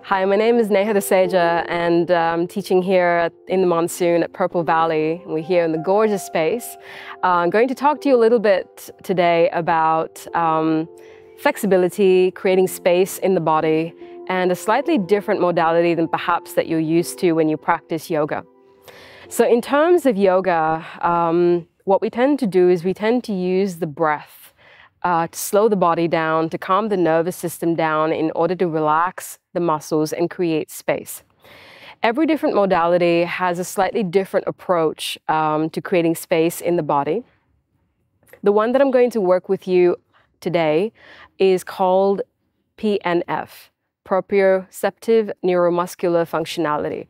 Hi, my name is Neha Duseja, and I'm teaching here in the monsoon at Purple Valley. We're here in the gorgeous space. I'm going to talk to you a little bit today about flexibility, creating space in the body, and a slightly different modality than perhaps that you're used to when you practice yoga. So in terms of yoga, what we tend to do is we tend to use the breath to slow the body down, to calm the nervous system down in order to relax the muscles and create space. Every different modality has a slightly different approach to creating space in the body. The one that I'm going to work with you today is called PNF, Proprioceptive neuromuscular functionality.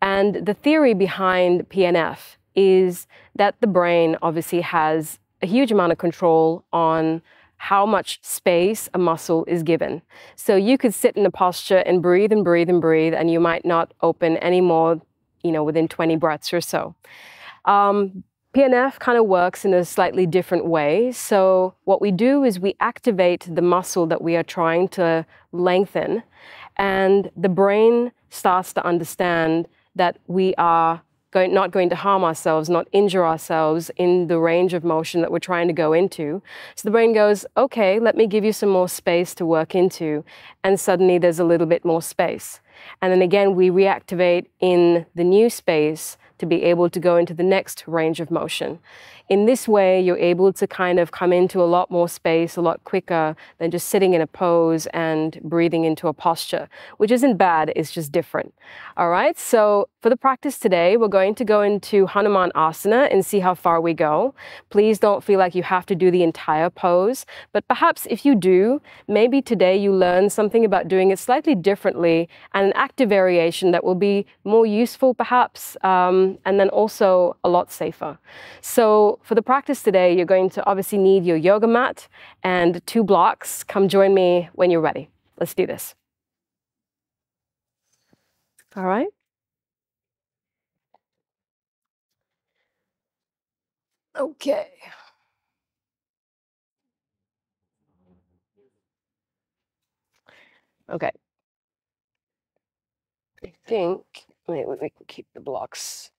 And the theory behind PNF is that the brain obviously has a huge amount of control on how much space a muscle is given. So you could sit in a posture and breathe and breathe and breathe, and you might not open any more, within 20 breaths or so. PNF kind of works in a slightly different way. So what we do is we activate the muscle that we are trying to lengthen, and the brain starts to understand that we are not going to harm ourselves, not injure ourselves in the range of motion that we're trying to go into. So the brain goes, okay, let me give you some more space to work into. And suddenly there's a little bit more space. And then again, we reactivate in the new space to be able to go into the next range of motion. In this way, you're able to kind of come into a lot more space a lot quicker than just sitting in a pose and breathing into a posture, which isn't bad, it's just different. All right, so for the practice today, we're going to go into Hanuman Asana and see how far we go. Please don't feel like you have to do the entire pose, but perhaps if you do, maybe today you learn something about doing it slightly differently and an active variation that will be more useful perhaps, and then also a lot safer. So for the practice today, you're going to obviously need your yoga mat and 2 blocks. Come join me when you're ready. Let's do this. All right. Okay. Okay. I think maybe we can keep the blocks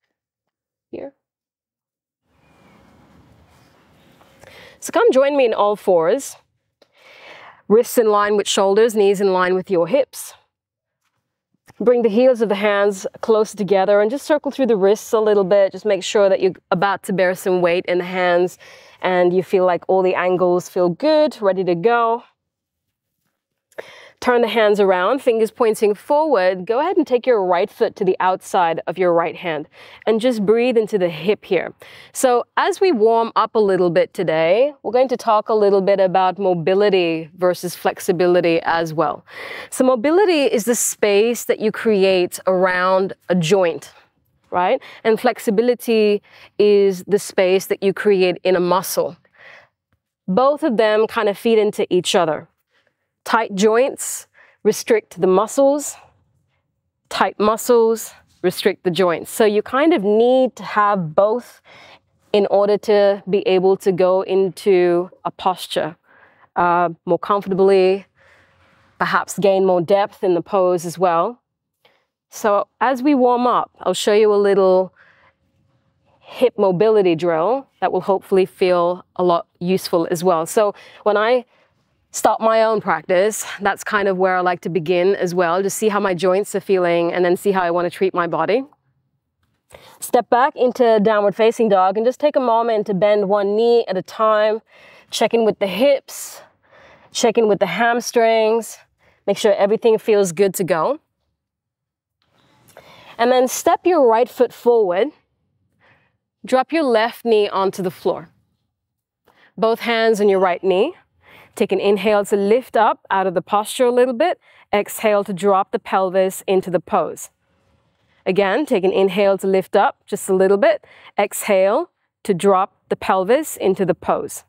here. So come join me in all fours. Wrists in line with shoulders, knees in line with your hips. Bring the heels of the hands closer together and just circle through the wrists a little bit. Just make sure that you're about to bear some weight in the hands and you feel like all the angles feel good, ready to go. Turn the hands around, fingers pointing forward. Go ahead and take your right foot to the outside of your right hand and just breathe into the hip here. So as we warm up a little bit today, we're going to talk a little bit about mobility versus flexibility as well. So mobility is the space that you create around a joint, right? And flexibility is the space that you create in a muscle. Both of them kind of feed into each other. Tight joints restrict the muscles, tight muscles restrict the joints. So you kind of need to have both in order to be able to go into a posture more comfortably, perhaps gain more depth in the pose as well. So as we warm up, I'll show you a little hip mobility drill that will hopefully feel a lot useful as well. So when I start my own practice, that's kind of where I like to begin as well, to see how my joints are feeling and then see how I want to treat my body. Step back into downward facing dog and just take a moment to bend one knee at a time. Check in with the hips, check in with the hamstrings, make sure everything feels good to go. And then step your right foot forward, drop your left knee onto the floor. Both hands on your right knee. Take an inhale to lift up out of the posture a little bit. Exhale to drop the pelvis into the pose. Again, take an inhale to lift up just a little bit. Exhale to drop the pelvis into the pose.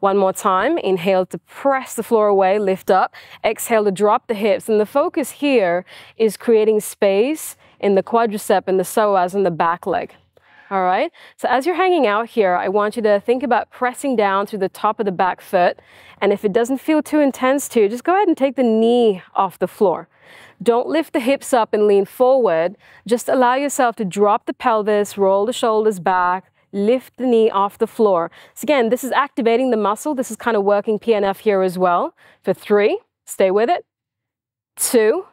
One more time. Inhale to press the floor away, lift up. Exhale to drop the hips. And the focus here is creating space in the quadricep and the psoas and the back leg. All right, so as you're hanging out here, I want you to think about pressing down through the top of the back foot. And if it doesn't feel too intense to you, just go ahead and take the knee off the floor. Don't lift the hips up and lean forward. Just allow yourself to drop the pelvis, roll the shoulders back, lift the knee off the floor. So again, this is activating the muscle. This is kind of working PNF here as well. For 3, stay with it. 2,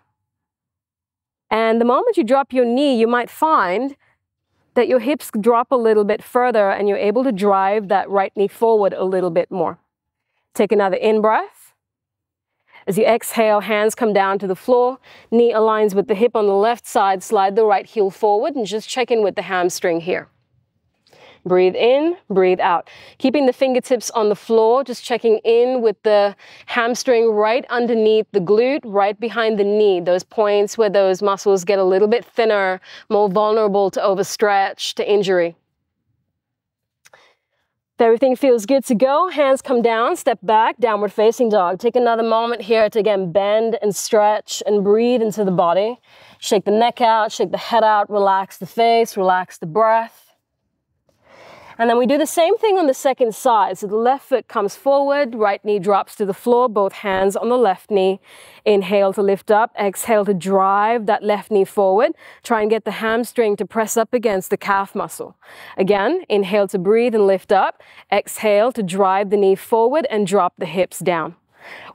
and the moment you drop your knee, you might find that your hips drop a little bit further and you're able to drive that right knee forward a little bit more. Take another in-breath. As you exhale, hands come down to the floor, knee aligns with the hip on the left side, slide the right heel forward and just check in with the hamstring here. Breathe in, breathe out. Keeping the fingertips on the floor, just checking in with the hamstring right underneath the glute, right behind the knee, those points where those muscles get a little bit thinner, more vulnerable to overstretch, to injury. If everything feels good to go, hands come down, step back, downward facing dog. Take another moment here to again bend and stretch and breathe into the body. Shake the neck out, shake the head out, relax the face, relax the breath. And then we do the same thing on the second side. So the left foot comes forward, right knee drops to the floor, both hands on the left knee. Inhale to lift up, exhale to drive that left knee forward. Try and get the hamstring to press up against the calf muscle. Again, inhale to breathe and lift up. Exhale to drive the knee forward and drop the hips down.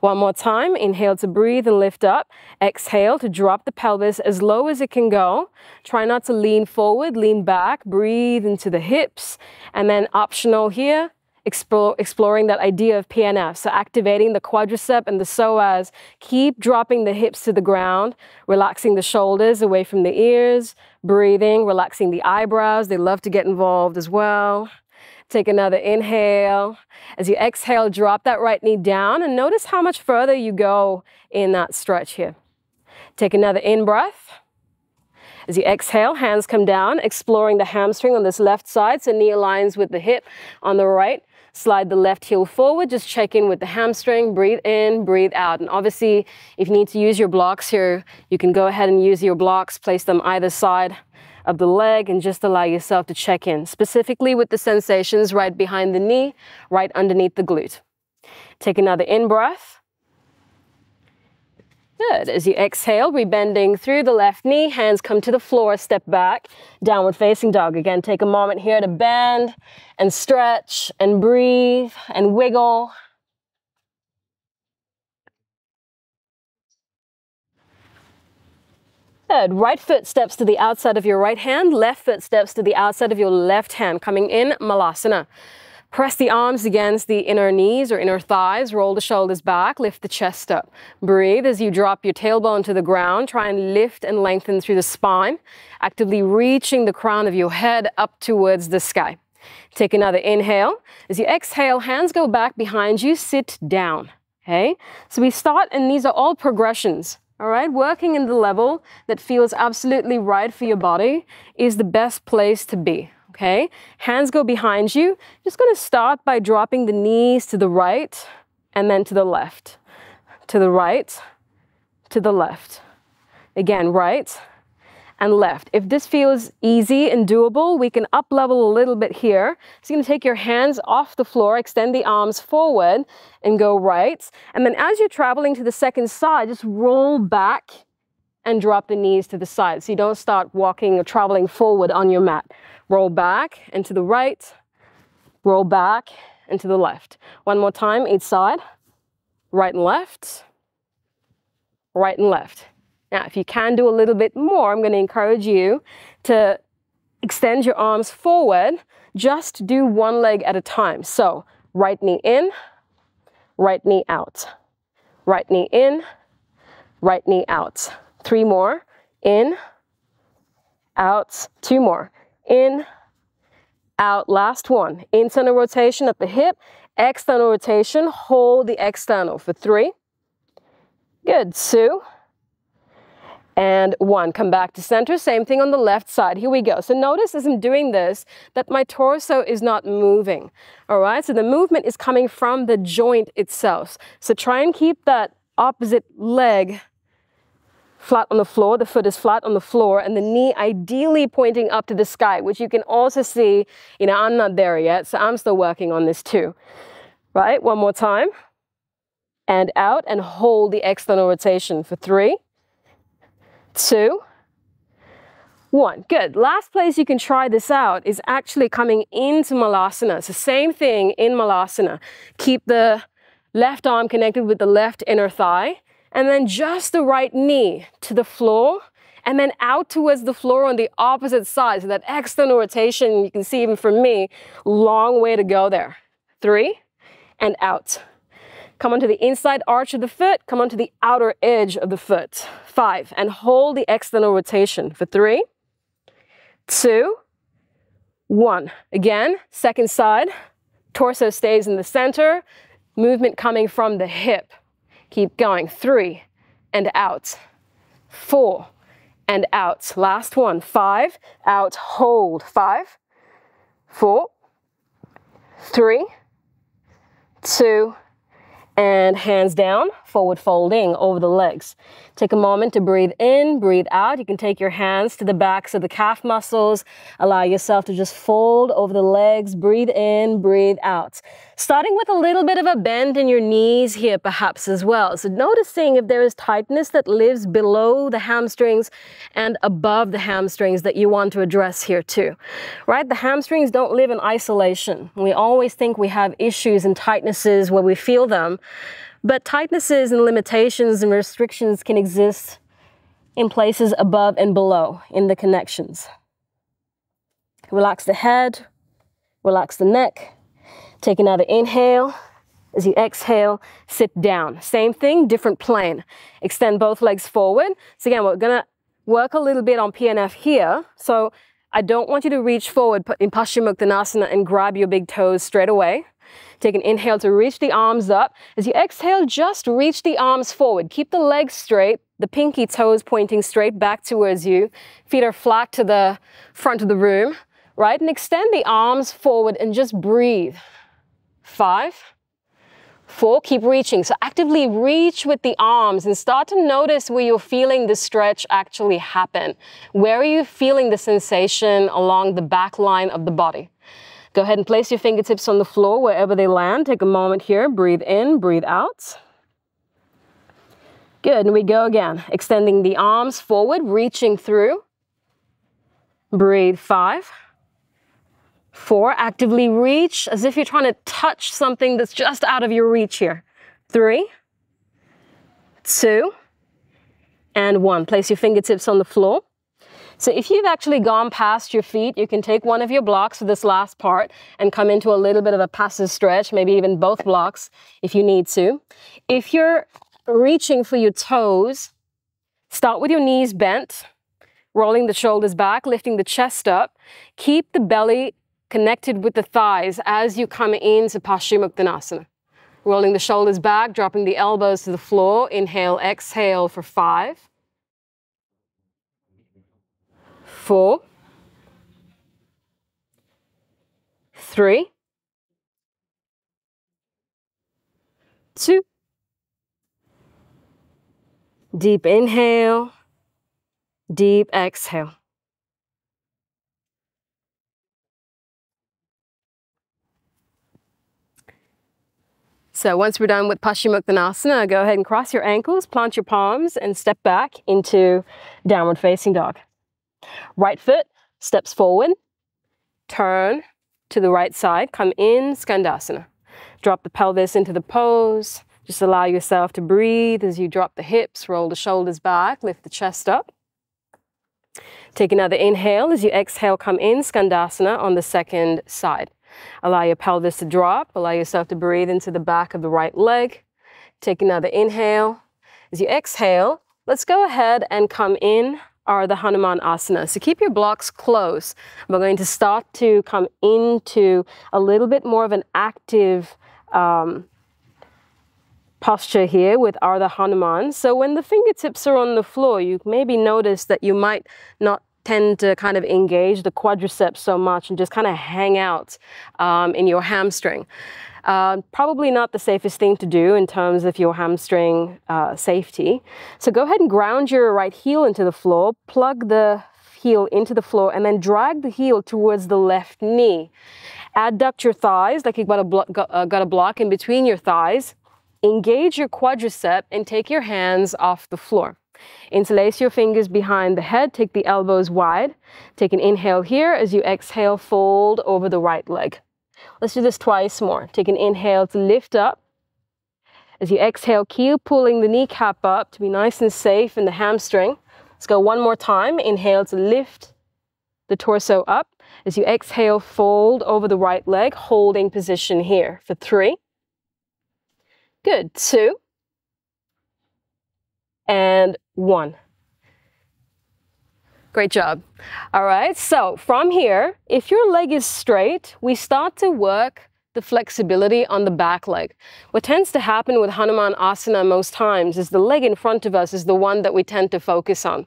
One more time, inhale to breathe and lift up. Exhale to drop the pelvis as low as it can go. Try not to lean forward, lean back, breathe into the hips. And then optional here, exploring that idea of PNF. So activating the quadricep and the psoas. Keep dropping the hips to the ground, relaxing the shoulders away from the ears, breathing, relaxing the eyebrows. They love to get involved as well. Take another inhale. As you exhale, drop that right knee down and notice how much further you go in that stretch here. Take another in-breath. As you exhale, hands come down, exploring the hamstring on this left side, so knee aligns with the hip on the right. Slide the left heel forward, just check in with the hamstring, breathe in, breathe out. And obviously, if you need to use your blocks here, you can go ahead and use your blocks, place them either side of the leg and just allow yourself to check in, specifically with the sensations right behind the knee, right underneath the glute. Take another in-breath. Good. As you exhale, rebending through the left knee, hands come to the floor, step back, downward facing dog. Again, take a moment here to bend and stretch and breathe and wiggle. Good. Right foot steps to the outside of your right hand, left foot steps to the outside of your left hand, coming in Malasana. Press the arms against the inner knees or inner thighs, roll the shoulders back, lift the chest up. Breathe as you drop your tailbone to the ground, try and lift and lengthen through the spine, actively reaching the crown of your head up towards the sky. Take another inhale. As you exhale, hands go back behind you, sit down. Okay? So we start, and these are all progressions. All right, working in the level that feels absolutely right for your body is the best place to be, okay? Hands go behind you. Just going to start by dropping the knees to the right and then to the left. To the right, to the left. Again, right and left. If this feels easy and doable, we can up level a little bit here. So you're going to take your hands off the floor, extend the arms forward and go right. And then as you're traveling to the second side, just roll back and drop the knees to the side. So you don't start walking or traveling forward on your mat. Roll back and to the right, roll back and to the left. One more time, each side. Right and left, right and left. Now, if you can do a little bit more, I'm going to encourage you to extend your arms forward. Just do one leg at a time. So, right knee in, right knee out. Right knee in, right knee out. 3 more. In, out. 2 more. In, out. Last one. Internal rotation at the hip. External rotation. Hold the external for 3. Good. 2. And 1, come back to center. Same thing on the left side. Here we go. So notice as I'm doing this, that my torso is not moving. All right, so the movement is coming from the joint itself. So try and keep that opposite leg flat on the floor. The foot is flat on the floor and the knee ideally pointing up to the sky, which you can also see, I'm not there yet, so I'm still working on this too. Right, one more time. And out and hold the external rotation for 3. 2, 1. Good. Last place you can try this out is actually coming into Malasana. So same thing in Malasana. Keep the left arm connected with the left inner thigh, and then just the right knee to the floor, and then out towards the floor on the opposite side. So that external rotation, you can see even for me, long way to go there. 3, and out. Come onto the inside arch of the foot, come onto the outer edge of the foot. 5, and hold the external rotation for 3, 2, 1. Again, second side, torso stays in the center, movement coming from the hip. Keep going. 3, and out. 4, and out. Last one. 5, out, hold. 5, 4, 3, 2, and hands down, forward folding over the legs. Take a moment to breathe in, breathe out. You can take your hands to the backs of the calf muscles. Allow yourself to just fold over the legs. Breathe in, breathe out. Starting with a little bit of a bend in your knees here perhaps as well. So noticing if there is tightness that lives below the hamstrings and above the hamstrings that you want to address here too, right? The hamstrings don't live in isolation. We always think we have issues and tightnesses where we feel them. But tightnesses and limitations and restrictions can exist in places above and below in the connections. Relax the head, relax the neck. Take another inhale. As you exhale, sit down. Same thing, different plane. Extend both legs forward. So again, we're gonna work a little bit on PNF here. So I don't want you to reach forward in Paschimottanasana and grab your big toes straight away. Take an inhale to reach the arms up. As you exhale, just reach the arms forward. Keep the legs straight, the pinky toes pointing straight back towards you. Feet are flat to the front of the room, right? And extend the arms forward and just breathe. 5, 4, keep reaching. So actively reach with the arms and start to notice where you're feeling the stretch actually happen. Where are you feeling the sensation along the back line of the body? Go ahead and place your fingertips on the floor wherever they land. Take a moment here. Breathe in, breathe out. Good, and we go again. Extending the arms forward, reaching through. Breathe. 5, 4, actively reach as if you're trying to touch something that's just out of your reach here. 3, 2, and 1. Place your fingertips on the floor. So if you've actually gone past your feet, you can take one of your blocks for this last part and come into a little bit of a passive stretch, maybe even both blocks if you need to. If you're reaching for your toes, start with your knees bent, rolling the shoulders back, lifting the chest up. Keep the belly connected with the thighs as you come into Paschimottanasana. Rolling the shoulders back, dropping the elbows to the floor. Inhale, exhale for 5, 4, 3, 2. Deep inhale, deep exhale. So once we're done with Paschimottanasana, go ahead and cross your ankles, plant your palms, and step back into downward facing dog. Right foot steps forward, turn to the right side, come in, Skandasana. Drop the pelvis into the pose. Just allow yourself to breathe as you drop the hips, roll the shoulders back, lift the chest up. Take another inhale. As you exhale, come in, Skandasana on the second side. Allow your pelvis to drop. Allow yourself to breathe into the back of the right leg. Take another inhale. As you exhale, let's go ahead and come in the Hanuman Asana. So keep your blocks close. We're going to start to come into a little bit more of an active posture here with Ardha Hanuman. So when the fingertips are on the floor, you maybe notice that you might not tend to kind of engage the quadriceps so much and just kind of hang out in your hamstring. Probably not the safest thing to do in terms of your hamstring safety. So go ahead and ground your right heel into the floor, plug the heel into the floor, and then drag the heel towards the left knee. Adduct your thighs like you've got a block in between your thighs. Engage your quadricep and take your hands off the floor. Interlace your fingers behind the head, take the elbows wide. Take an inhale here. As you exhale, fold over the right leg. Let's do this twice more. Take an inhale to lift up. As you exhale, keep pulling the kneecap up to be nice and safe in the hamstring. Let's go one more time. Inhale to lift the torso up. As you exhale, fold over the right leg, holding position here for 3. Good. 2. And 1. Great job. All right, so from here, if your leg is straight, we start to work the flexibility on the back leg. What tends to happen with Hanuman Asana most times is the leg in front of us is the one that we tend to focus on.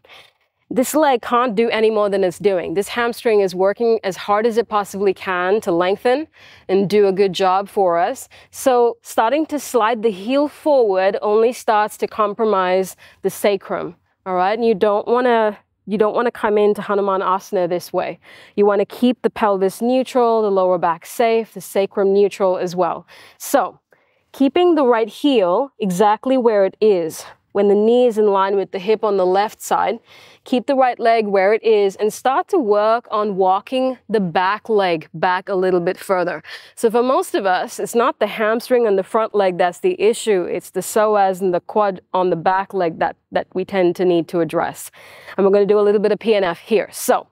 This leg can't do any more than it's doing. This hamstring is working as hard as it possibly can to lengthen and do a good job for us. So starting to slide the heel forward only starts to compromise the sacrum, all right? And you don't want to come into Hanuman Asana this way. You want to keep the pelvis neutral, the lower back safe, the sacrum neutral as well. So keeping the right heel exactly where it is. When the knee is in line with the hip on the left side, keep the right leg where it is and start to work on walking the back leg back a little bit further. So for most of us, it's not the hamstring on the front leg that's the issue. It's the psoas and the quad on the back leg that we tend to need to address. And we're going to do a little bit of PNF here. So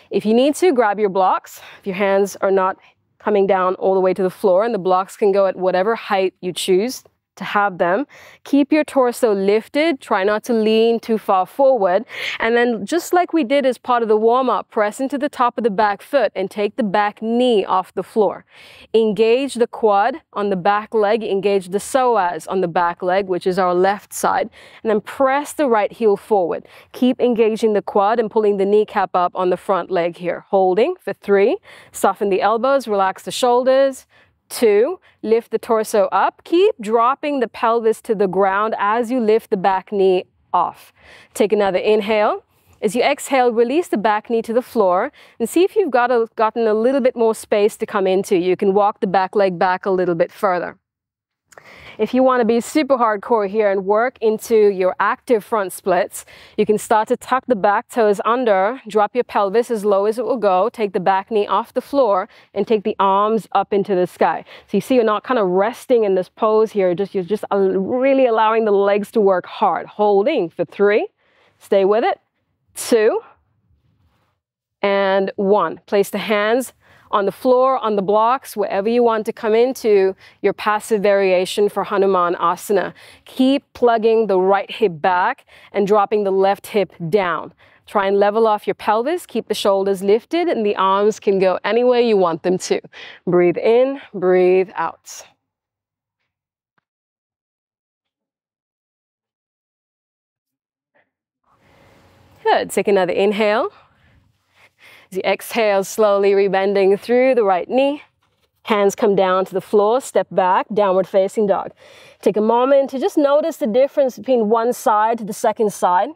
if you need to, grab your blocks. If your hands are not coming down all the way to the floor, and the blocks can go at whatever height you choose to have them. Keep your torso lifted. Try not to lean too far forward. And then just like we did as part of the warm-up, press into the top of the back foot and take the back knee off the floor. Engage the quad on the back leg. Engage the psoas on the back leg, which is our left side. And then press the right heel forward. Keep engaging the quad and pulling the kneecap up on the front leg here. Holding for 3. Soften the elbows. Relax the shoulders. 2, lift the torso up. Keep dropping the pelvis to the ground as you lift the back knee off. Take another inhale. As you exhale, release the back knee to the floor and see if you've gotten a little bit more space to come into. You can walk the back leg back a little bit further. If you want to be super hardcore here and work into your active front splits, you can start to tuck the back toes under, drop your pelvis as low as it will go, take the back knee off the floor, and take the arms up into the sky. So you see you're not kind of resting in this pose here, you're just really allowing the legs to work hard. Holding for 3, stay with it, 2, and 1. Place the hands on the floor, on the blocks, wherever you want to come into your passive variation for Hanuman Asana. Keep plugging the right hip back and dropping the left hip down. Try and level off your pelvis, keep the shoulders lifted, and the arms can go any way you want them to. Breathe in, breathe out. Good, take another inhale. As you exhale, slowly rebending through the right knee. Hands come down to the floor, step back, downward facing dog. Take a moment to just notice the difference between one side to the second side.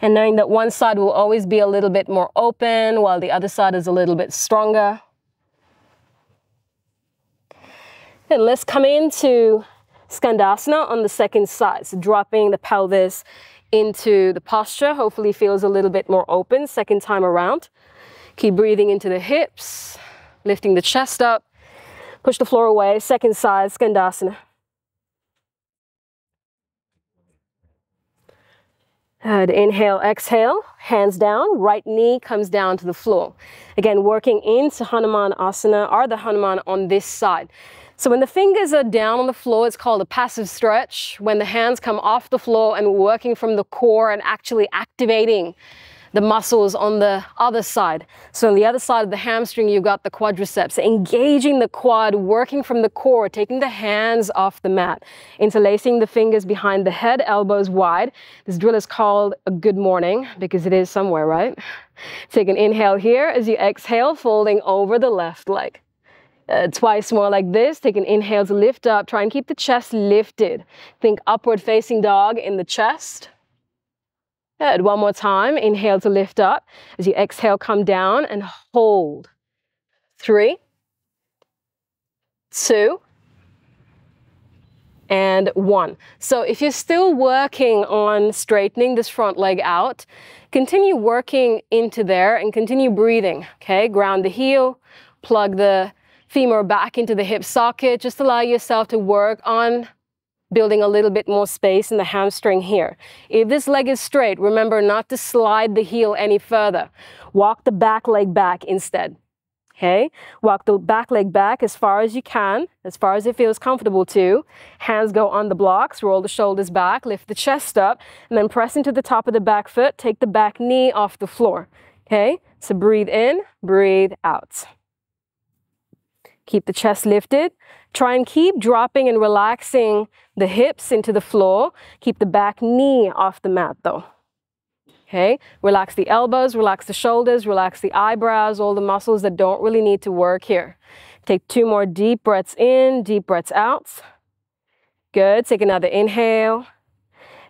And knowing that one side will always be a little bit more open while the other side is a little bit stronger. And let's come into Skandasana on the second side. So dropping the pelvis into the posture, hopefully feels a little bit more open second time around. Keep breathing into the hips, lifting the chest up, push the floor away, second side, Skandasana. Good, inhale, exhale, hands down, right knee comes down to the floor. Again, working into Hanuman Asana, or the Hanuman on this side. So when the fingers are down on the floor, it's called a passive stretch. When the hands come off the floor and working from the core and actually activating the muscles on the other side. So on the other side of the hamstring, you've got the quadriceps. Engaging the quad, working from the core, taking the hands off the mat. Interlacing the fingers behind the head, elbows wide. This drill is called a good morning because it is somewhere, right? Take an inhale here. As you exhale, folding over the left leg. Twice more like this. Take an inhale to lift up. Try and keep the chest lifted. Think upward facing dog in the chest. Good. One more time. Inhale to lift up. As you exhale, come down and hold. 3, 2, and 1. So if you're still working on straightening this front leg out, continue working into there and continue breathing, okay? Ground the heel, plug the femur back into the hip socket. Just allow yourself to work on building a little bit more space in the hamstring here. If this leg is straight, remember not to slide the heel any further. Walk the back leg back instead. Okay, walk the back leg back as far as you can, as far as it feels comfortable to. Hands go on the blocks, roll the shoulders back, lift the chest up, and then press into the top of the back foot, take the back knee off the floor. Okay, so breathe in, breathe out. Keep the chest lifted. Try and keep dropping and relaxing the hips into the floor. Keep the back knee off the mat though. Okay, relax the elbows, relax the shoulders, relax the eyebrows, all the muscles that don't really need to work here. Take 2 more deep breaths in, deep breaths out. Good, take another inhale.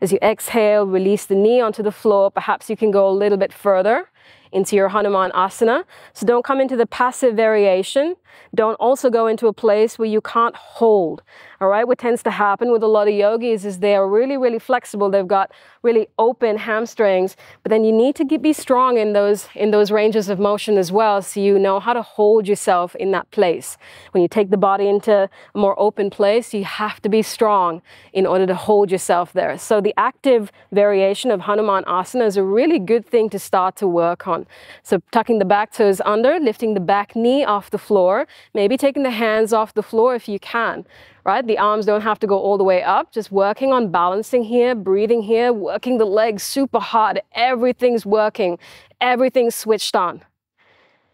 As you exhale, release the knee onto the floor. Perhaps you can go a little bit further into your Hanuman asana. So don't come into the passive variation. Don't also go into a place where you can't hold. All right, what tends to happen with a lot of yogis is they are really, really flexible. They've got really open hamstrings, but then you need to be strong in those ranges of motion as well, so you know how to hold yourself in that place. When you take the body into a more open place, you have to be strong in order to hold yourself there. So the active variation of Hanuman asana is a really good thing to start to work on. So tucking the back toes under, lifting the back knee off the floor, maybe taking the hands off the floor if you can. Right? The arms don't have to go all the way up, just working on balancing here, breathing here, working the legs super hard. Everything's working, everything's switched on.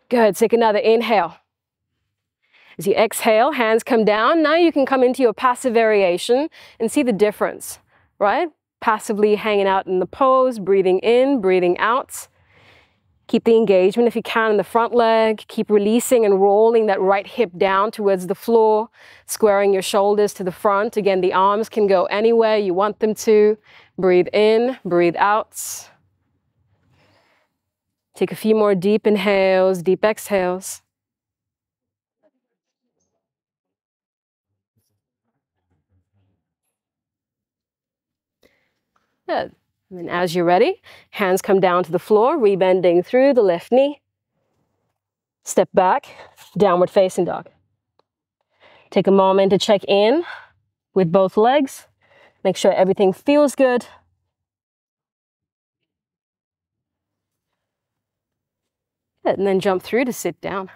Good, take another inhale. As you exhale, hands come down. Now you can come into your passive variation and see the difference, right? Passively hanging out in the pose, breathing in, breathing out. Keep the engagement if you can in the front leg. Keep releasing and rolling that right hip down towards the floor, squaring your shoulders to the front. Again, the arms can go anywhere you want them to. Breathe in, breathe out. Take a few more deep inhales, deep exhales. Good. And then as you're ready, hands come down to the floor, rebending through the left knee. Step back, downward facing dog. Take a moment to check in with both legs. Make sure everything feels good. Good. And then jump through to sit down.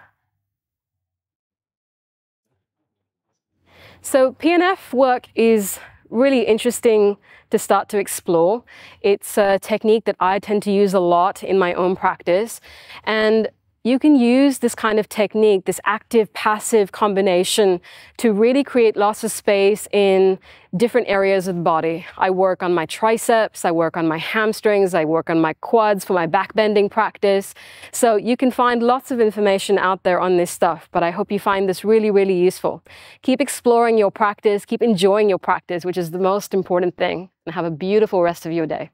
So PNF work is really interesting to start to explore. It's a technique that I tend to use a lot in my own practice. And you can use this kind of technique, this active-passive combination, to really create lots of space in different areas of the body. I work on my triceps, I work on my hamstrings, I work on my quads for my back bending practice. So you can find lots of information out there on this stuff, but I hope you find this really, really useful. Keep exploring your practice, keep enjoying your practice, which is the most important thing, and have a beautiful rest of your day.